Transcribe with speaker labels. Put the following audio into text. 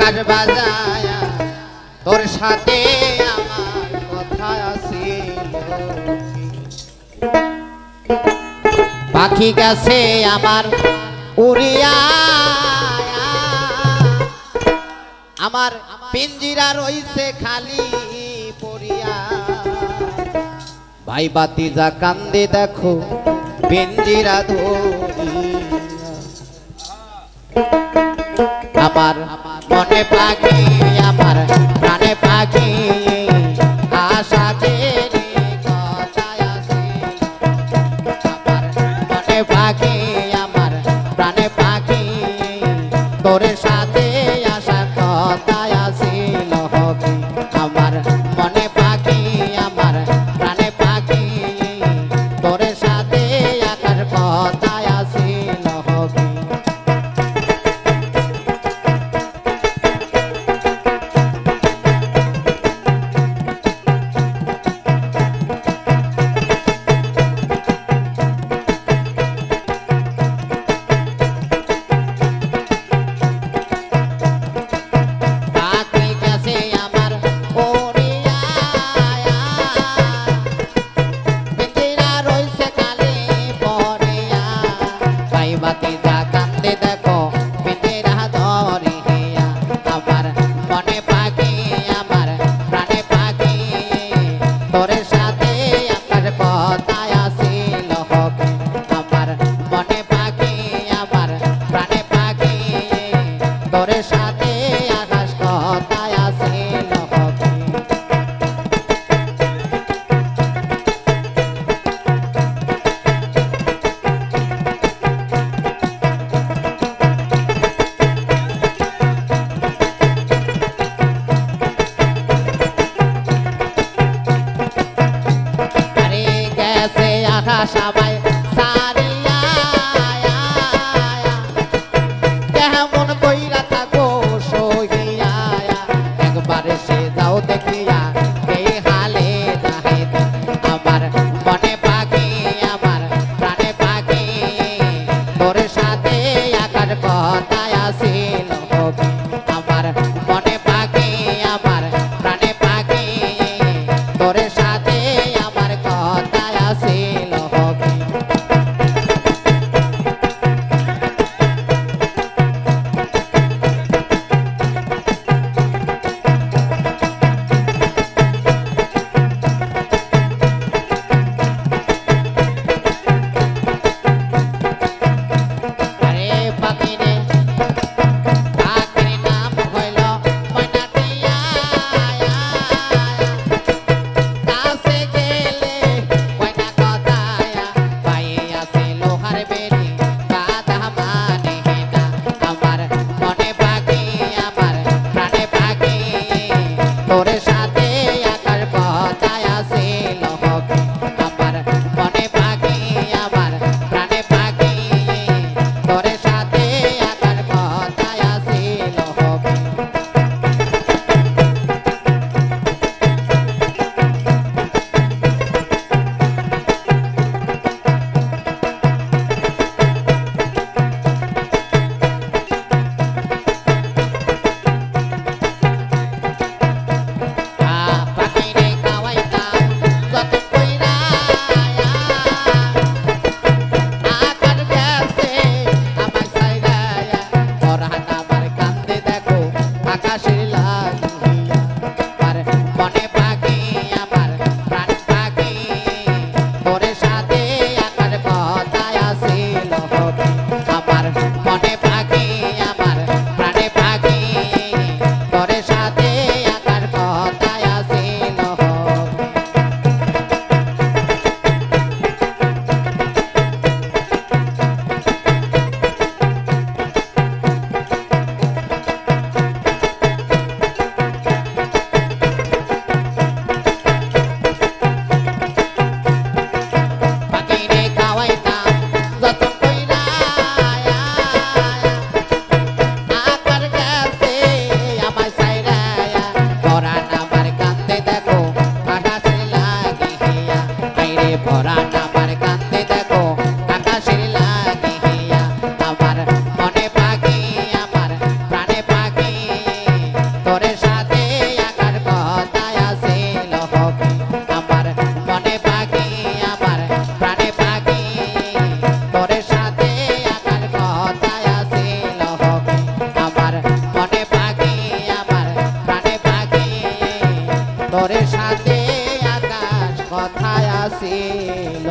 Speaker 1: আকাশ বাজায়া তোর সাথে আমার কথা আছিল পাখি গেছে আমার উড়িয়া আমার পিঞ্জিরা রইছে খালি পড়িয়া ভাই বাতিজা কান্দে দেখো পিঞ্জিরা আমার মনে পাখি আমার প্রাণে পাখি আশা দেরি কথায় আছে আমার মনে পাখি আমার প্রাণে পাখি তোর সাথে আশা কথায় আছিল হকি আমার মনে পাখি আমার প্রাণে পাখি তোর সাথে আকার কথায় আছিল হকি সবাই সারিয়া কেমন কইরা থাকো সহি তোর সাথে আকাশ কথায় আসিল